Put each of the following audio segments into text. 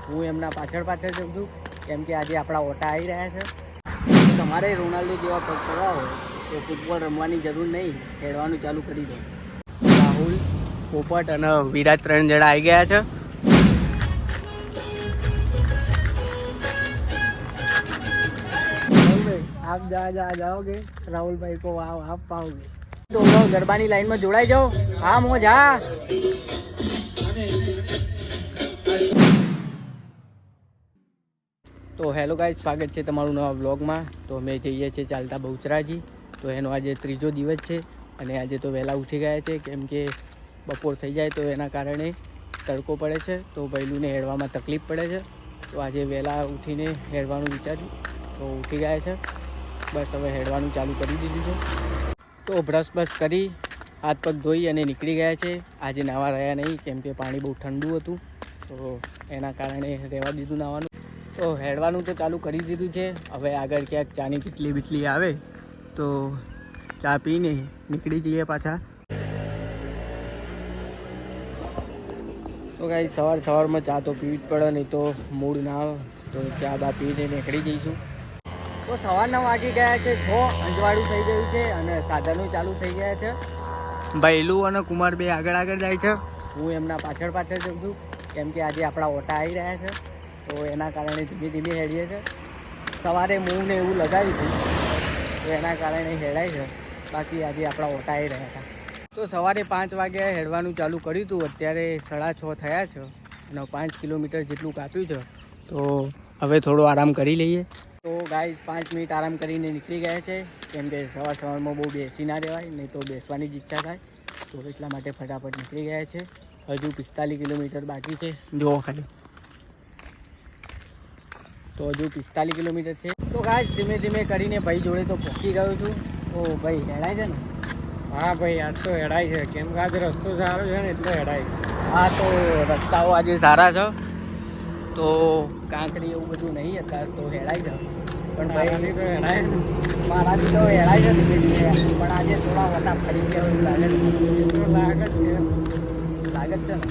હું એમના પાછળ જાઉં છું, કેમ કે આજે આપણા ઓટા આવી રહ્યા છે. તમારે રોનાલ્ડો જેવા પગ કરવા હોય તો ફૂટબોલ રમવાની જરૂર નહીં, ખેડવાનું ચાલુ કરી દો. રાહુલ, પોપટ અને વિરાટ 3 જણા આવી ગયા છે. आप जाओगे राहुल भाई को आप पाओगे. तो गरबानी लाइन में जोड़ाई जाओ. हाँ मोज हाँ. તો હેલો ગાઈઝ, સ્વાગત છે તમારું નવા વ્લોગમાં. તો અમે જઈએ છીએ ચાલતા બહુચરાજી. તો એનો આજે 3જો દિવસ છે અને આજે તો વહેલા ઉઠી ગયા છે, કેમ કે બપોર થઈ જાય તો એના કારણે તડકો પડે છે, તો વહેલુંને હેડવામાં તકલીફ પડે છે. તો આજે વહેલા ઉઠીને હેડવાનું વિચાર્યું તો ઉઠી ગયા છે. બસ હવે હેડવાનું ચાલુ કરી દીધું છે. તો બ્રશ કરી હાથ પગ ધોઈ અને નીકળી ગયા છે. આજે નાવા રહ્યા નહીં, કેમ કે પાણી બહુ ઠંડુ હતું, તો એના કારણે રહેવા દીધું નાવાનું. તો હેડવાનું તો ચાલુ કરી દીધું છે. હવે આગળ ક્યાંક ચાની બીટલી આવે તો ચા પીને નીકળી જઈએ પાછા. તો કાંઈ સવારમાં ચા તો પીવી જ પડે, નહીં તો મૂડ ના આવે. તો ચા બા પીને નીકળી જઈશું. તો સવારના વાગી ગયા છે 6, અંજવાળું થઈ ગયું છે અને સાધનો ચાલુ થઈ ગયા છે. ભૈલું અને કુમાર બે આગળ જાય છે, હું એમના પાછળ જાઉં છું, કેમ કે આજે આપણા ઓટા આવી રહ્યા છે. તો એના કારણે ધીમે હેડીએ છે. સવારે મૂળને એવું લગાવ્યું હતું, તો એના કારણે હેડાય છે. બાકી આજે આપણા ઓટા આવી રહ્યા હતા. તો સવારે 5 વાગ્યા હેડવાનું ચાલુ કર્યું હતું. અત્યારે 6:30 થયા છે અને 5 કિલોમીટર જેટલું કાપ્યું છે. તો હવે થોડો આરામ કરી લઈએ. તો ગાઈઝ 5 મિનિટ આરામ કરીને નીકળી ગયા છે, કેમ કે સવારમાં બહુ બેસી ના રહેવાય, નહીં તો બેસવાની જ ઈચ્છા થાય. તો એટલા માટે ફટાફટ નીકળી ગયા છે. હજુ 45 કિલોમીટર બાકી છે. જુઓ ખાલી, તો હજુ 45 કિલોમીટર છે. તો ગાઈઝ ધીમે કરીને ભાઈ જોડે તો પહોંચી ગયો છું. તો ભાઈ હેડાય છે ને? હા ભાઈ, આજ તો હેડાય છે, કેમ કે આજે રસ્તો સારો છે ને એટલે હેડાય. હા, તો રસ્તાઓ આજે સારા છે, તો કાંકરી એવું બધું નહીં અત્યારે, તો હેડાય છે. પણ ભાઈ તો હેડાય ને, મારાથી તો હેડાય છે ધીમે, પણ આજે થોડા વટા ફરી ગયા એવું લાગે છે. લાગે છે ને,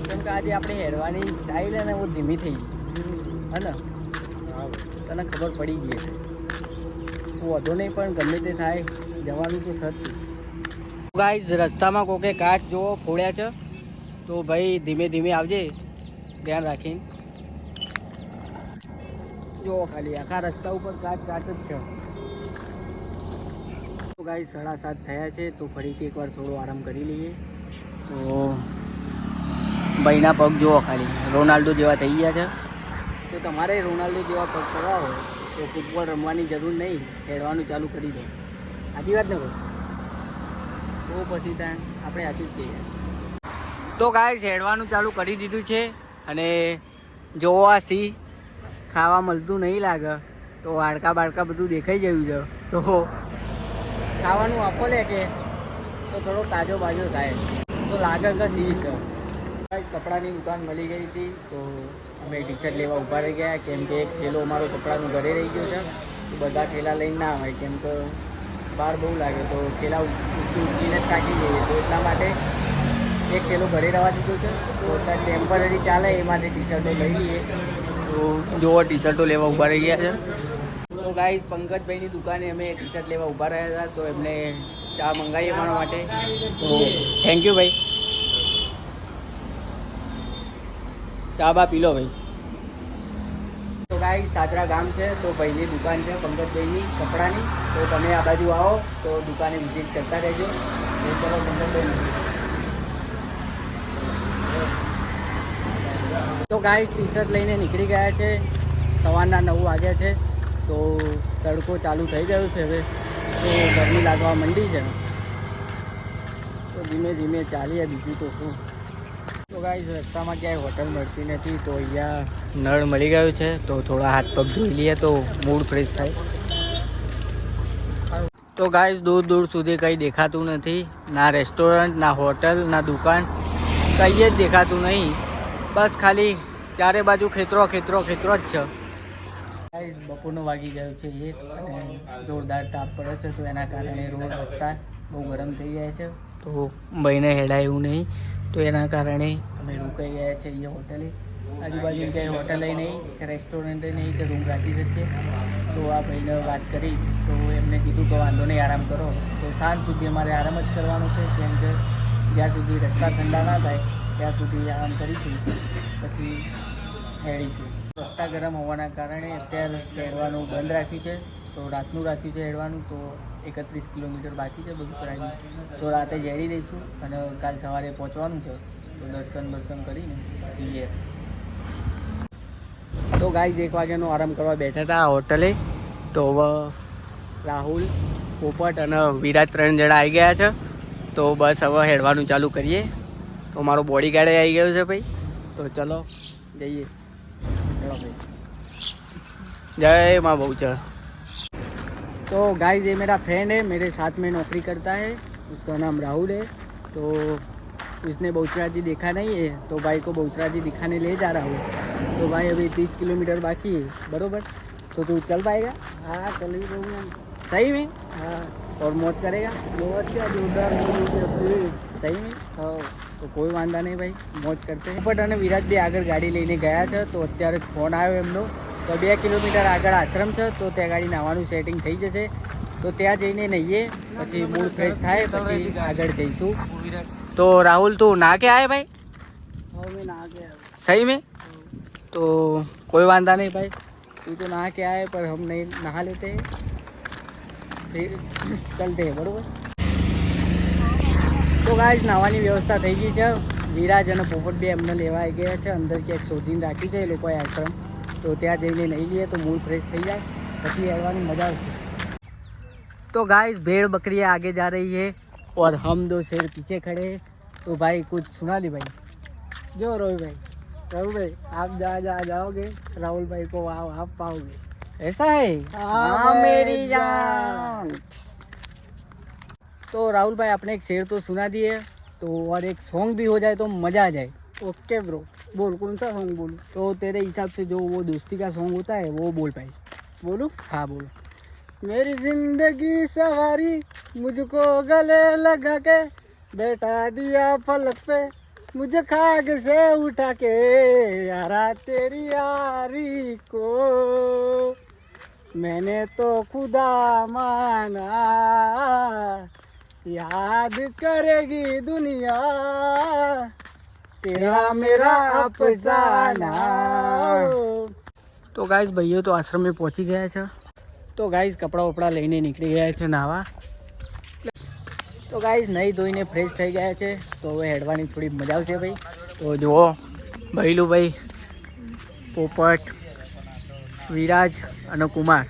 કેમ કે આજે આપણે હેડવાની સ્ટાઇલ અને બહુ ધીમી થઈ ગઈ હે ને, તને ખબર પડી ગઈ છે. વધુ નહીં, પણ ગમે તે થાય, જવાનું તો સજ. ગાઈઝ રસ્તામાં કોકે કાચ જોવો ફોડ્યા છે, તો ભાઈ ધીમે આવજે, ધ્યાન રાખીને. જો ખાલી આખા રસ્તા ઉપર કાચ જ છે. તો ગાઈઝ 7:30 થયા છે, તો ફરીથી એકવાર થોડો આરામ કરી લઈએ. તો ભાઈના પગ જુઓ ખાલી રોનાલ્ડો જેવા થઈ ગયા છે. તો તમારે રોનાલ્ડો જેવા પગ કરવા હોય તો ફૂટબોલ રમવાની જરૂર નહીં, ખેડવાનું ચાલુ કરી દો. સાચી વાત ને ભાઈ? તો પછી ત્યાં આપણે સાચું જ કહીએ. તો ગાઈઝ હેડવાનું ચાલુ કરી દીધું છે અને જોવા સિંહ ખાવા મળતું નહીં લાગે, તો હાડકા બાડકા બધું દેખાઈ ગયું છે. તો ખાવાનું આપો લે કે તો થોડો તાજો બાજો થાય, તો લાગે કે સિંહ છે. કપડાની દુકાન મળી ગઈ હતી, તો અમે ટી-શર્ટ લેવા ઊભા રહી ગયા, કેમ કે એક થેલો અમારો કપડાનું ઘરે રહી ગયો છે. તો બધા થેલા લઈને ના આવે, કેમ કે બહાર બહુ લાગે, તો થેલા ઉચકીને જ થાકી જઈએ. તો એટલા માટે એક થેલો ઘરે રહેવા દીધો છે. તો અત્યારે ટેમ્પરરી ચાલે એ માટે ટી-શર્ટો લઈ લઈએ. તો જોવો ટી-શર્ટો લેવા ઊભા રહી ગયા છે. તો ગાઈઝ પંકજભાઈની દુકાને અમે ટી-શર્ટ લેવા ઊભા રહ્યા હતા, તો એમને ચા મંગાવી અમારા માટે. તો થેન્ક યુ ભાઈ. ચા બા પી લો ભાઈ. તો ગાઈઝ સાદરા ગામ છે, તો ભાઈની દુકાન છે પંકજભાઈની કપડાની. તો તમે આ બાજુ આવો તો દુકાને વિઝિટ કરતા રહેજો. તો ચલો પંકજભાઈ. તો ગાઈઝ ટી-શર્ટ લઈને નીકળી ગયા છે. સવારના 9 વાગ્યા છે, તો તડકો ચાલુ થઈ ગયો છે હવે, તો ગરમી લાગવા માંડી છે. તો ધીમે ચાલીએ, બીજું તો શું. તો ગાઈઝ રસ્તામાં ક્યાંય હોટલ મળતી નથી, તો અહીંયા નળ મળી ગયું છે, તો થોડા હાથ પગ ધોઈ લઈએ તો મૂડ ફ્રેશ થાય. તો ગાઈઝ દૂર સુધી કંઈ દેખાતું નથી, ના રેસ્ટોરન્ટ, ના હોટલ, ના દુકાન, કંઈ જ દેખાતું નહીં. બસ ખાલી ચારે બાજુ ખેતરો જ છે. બપોરનો વાગી ગયો છે 1 અને જોરદાર તાપ પડે છે, તો એના કારણે રોડ રસ્તા બહુ ગરમ થઈ ગયા છે. તો ભાઈને હેડાય એવું નહીં, તો એના કારણે અમે રોકાઈ ગયા છીએ અહીંયા હોટલે. આજુબાજુ ક્યાંય હોટલ નહીં કે રેસ્ટોરન્ટ નહીં કે રૂમ રાખી શકીએ. તો આ ભાઈને વાત કરી તો એમને કીધું કે વાંધો નહીં, આરામ કરો. તો સાંજ સુધી અમારે આરામ જ કરવાનો છે, કેમ કે જ્યાં સુધી રસ્તા ઠંડા ના થાય ત્યાં સુધી આરામ કરીશું, પછી હેડીશું. રસ્તા ગરમ હોવાના કારણે અત્યારે હેડવાનું બંધ રાખ્યું છે. તો રાતનું રાખ્યું છે હેડવાનું. તો 31 કિલોમીટર બાકી છે બધું કરાવીને. તો રાતે જ હેડી દઈશું અને કાલ સવારે પહોંચવાનું છે. તો દર્શન કરીને જઈએ. તો ગાઈઝ 1 વાગ્યાનો આરામ કરવા બેઠા હતા આ હોટલે. તો હવે રાહુલ, પોપટ અને વિરાટ 3 જણા આવી ગયા છે. તો બસ હવે હેડવાનું ચાલુ કરીએ. તો મારો બોડીગાર્ડ આવી ગયો છે ભાઈ. તો ચલો જઈએ. ચલો ભાઈ, જય माँ बहुचर. तो गाइस ये मेरा फ्रेंड है, मेरे साथ में नौकरी करता है, उसका नाम राहुल है. तो उसने बहुचरा जी देखा नहीं है, तो भाई को बहुचरा जी दिखाने ले जा रहा हूँ. तो भाई अभी 30 किलोमीटर बाकी है बरोबर. तो तू चल पाएगा? हाँ चल ही रहूँगा. सही में? हाँ. और मौज करेगा? मौज क्या जोरदार. सही में? हाँ. તો કોઈ વાંધા નહીં ભાઈ, મોજ કરતે. પોપટ અને વિરાટ બી આગળ ગાડી લઈને ગયા છે. તો અત્યારે ફોન આવ્યો એમનો. તો 2 કિલોમીટર આગળ આશ્રમ છે, તો ત્યાં ગાડી નાહવાનું સેટિંગ થઈ જશે. તો ત્યાં જઈને નહીએ, પછી મૂડ ફ્રેશ થાય, પછી આગળ જઈશું. तो राहुल तू नहा के आए भाई? मैं नहा के आया. सही में? तो कोई वांदा नहीं भाई, तू तो नहा के आए पर हम नहीं नहा लेते हैं, फिर चलते हैं बरोबर. તો ગાઈસ નાવાની વ્યવસ્થા થઈ ગઈ છે. વિરાજ અને પોપટ બે એમને લેવા આવી ગયા છે. અંદર ક્યાંક શોધીને રાખ્યું છે એ લોકોએ આશ્રમ. તો ત્યાં જઈને નહીં લઈએ તો મૂડ ફ્રેશ થઈ જાય, પછી હેડવાની મજા આવશે. तो गाइस भेड़ बकरियाँ आगे जा रही है और हम 2 शेर पीछे खड़े हैं. तो भाई कुछ सुना दी भाई. जो रोहित भाई, राहुल भाई आप जहाँ जाओगे राहुल भाई को वहाँ आप पाओगे. ऐसा है? हाँ मेरी जान. तो राहुल भाई आपने एक शेर तो सुना दिए, तो और एक सॉन्ग भी हो जाए तो मज़ा आ जाए. ओके ब्रो, बोल कौन सा सॉन्ग बोलूँ? तो तेरे हिसाब से जो वो दोस्ती का सॉन्ग होता है वो बोल भाई. बोलूँ? हाँ बोलो. मेरी जिंदगी सवारी मुझको गले लगा के बैठा दिया फलक पे, मुझे खाक से उठा के यारा तेरी यारी को मैंने तो खुदा माना, याद करेगी दुनिया तेरा मेरा अफसाना. तो गाइस भाइयों तो आश्रम में पहुंची गया है. तो गाइस कपड़ा वपड़ा લઈને નીકળી ગયા છે નાવા. તો ગાઈસ નહીં ધોઈને ફ્રેશ થઈ ગયા છે. તો હવે હેડવાની થોડી મજા આવશે ભાઈ. તો જુઓ ભૈલુભાઈ, પોપટ, વિરાજ અને કુમાર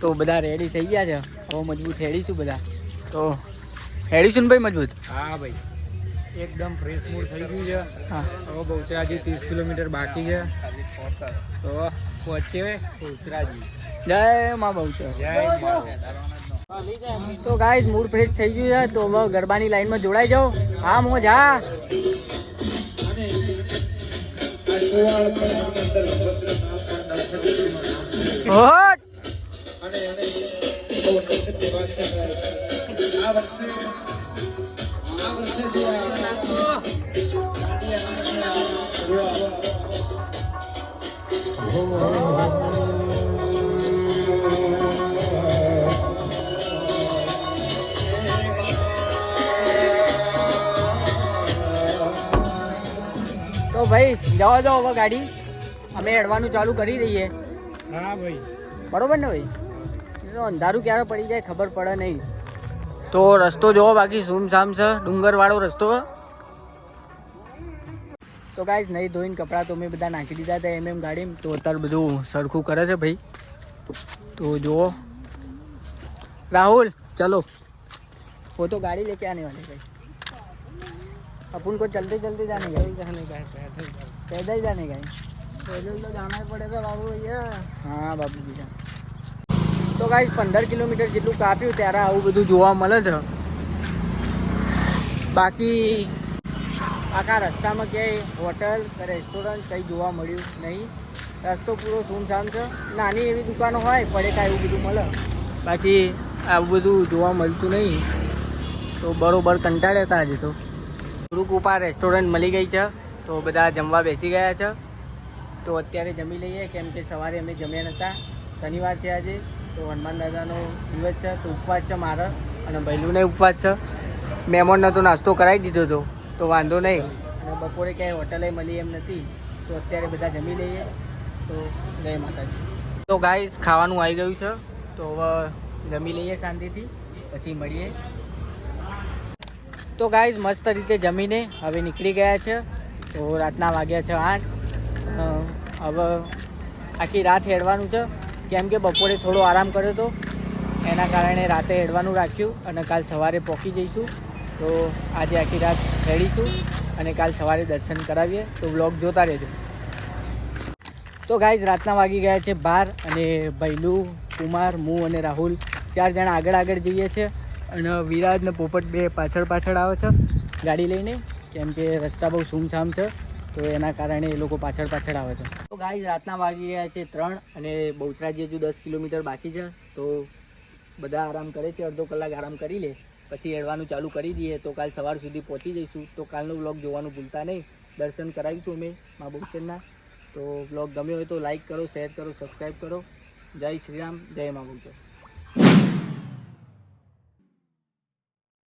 તો બધા રેડી થઈ ગયા છે. હવે મજબૂત હેડીશું બધા. તો હેડીશું ને ભાઈ મજબૂત? હા ભાઈ, એકદમ ફ્રેશ મૂડ થઈ ગયું છે. હા. હવે બહુચરાજી 30 કિલોમીટર બાકી છે. તો પહોંચે બહુચરાજી. જય માં બહુચર. જય મા. તો ગાઈસ મૂડ ફ્રેશ થઈ ગયું છે. તો હવે ગરબાની લાઈનમાં જોડાઈ જાઓ. હા મોજ હા. હોટ. તો ભાઈ જવા દો હવે ગાડી, અમે હેડવાનું ચાલુ કરી દઈએ. હા ભાઈ, બરોબર ને ભાઈ? તો અંધારું ક્યારે પડી જાય ખબર પડે નહીં. તો રસ્તો જોવો બાકી સુમસામ છે, ડુંગરવાળો રસ્તો. તો ગાઈસ નહીં ધોઈને કપડાં તો મેં બધા નાખી દીધા હતા એમ ગાડીમાં. તો અત્યારે બધું સરખું કરે છે ભાઈ. तो जो राहुल चलो, वो तो गाड़ी लेके आने वाले भाई, अपन को चलते चलते जाने का, पैदल जाने का, पैदल तो जाना ही पड़ेगा बाबू भैया. हाँ बाबू भैया. तो गाइस 15 કિલોમીટર જેટલું કાપ્યું ત્યારે આવું બધું જોવા મળે છે. બાકી આખા રસ્તામાં ક્યાંય હોટલ કે રેસ્ટોરન્ટ કંઈ જોવા મળ્યું નહીં. રસ્તો પૂરો સુમસામ છે. નાની એવી દુકાનો હોય પડેકા એવું બધું મળે, બાકી આવું બધું જોવા મળતું નહીં. તો બરોબર કંટાળ્યા હતા આજે. તો ગુરુકૃપા રેસ્ટોરન્ટ મળી ગઈ છે. તો બધા જમવા બેસી ગયા છે. તો અત્યારે જમી લઈએ, કેમ કે સવારે અમે જમ્યા નહોતા. શનિવાર છે આજે, તો હનુમાન દાદાનો દિવસ છે, તો ઉપવાસ છે મારે અને ભૈલુને ઉપવાસ છે. મહેમાનને તો નાસ્તો કરાવી દીધો હતો, તો વાંધો નહીં. અને બપોરે ક્યાંય હોટલે મળી એમ નથી, તો અત્યારે બધા જમી લઈએ. તો જય માતાજી. તો ગાઈસ ખાવાનું આવી ગયું છે, તો હવે જમી લઈએ શાંતિથી, પછી મળીએ. તો ગાઈસ મસ્ત રીતે જમીને હવે નીકળી ગયા છે. તો રાતના વાગ્યા છે 8. હવે આખી રાત હેડવાનું છે, કેમ કે બપોરે થોડો આરામ કર્યો હતો, એના કારણે રાતે હેડવાનું રાખ્યું અને કાલ સવારે પહોંચી જઈશું. તો આજે આખી રાત હેડીશું અને કાલ સવારે દર્શન કરાવીએ. તો વ્લોગ જોતા રહેજો. તો ગાઈઝ રાતના વાગી ગયા છે 12 અને ભૈલુ, કુમાર, હું અને રાહુલ 4 જણા આગળ જઈએ છીએ અને વિરાજ ને પોપટ બે પાછળ આવે છે ગાડી લઈને, કેમ કે રસ્તા બહુ સૂમસામ છે, તો એના કારણે એ લોકો પાછળ આવે છે. તો ગાઈઝ રાતના વાગી ગયા છે 3 અને બહુચરાજી હજુ 10 કિલોમીટર બાકી છે. તો બધા આરામ કરે છે, અડધો કલાક આરામ કરી લે, પછી હેડવાનું ચાલુ કરી દઈએ. તો કાલ સવાર સુધી પહોંચી જઈશું. તો કાલનો વ્લોગ જોવાનું ભૂલતા નહીં. દર્શન કરાવીશું અમે મા બહુચરના. તો વ્લોગ ગમ્યો હોય તો લાઈક કરો, શેર કરો, સબસ્ક્રાઈબ કરો. જય શ્રી રામ, જય મા બહુચર.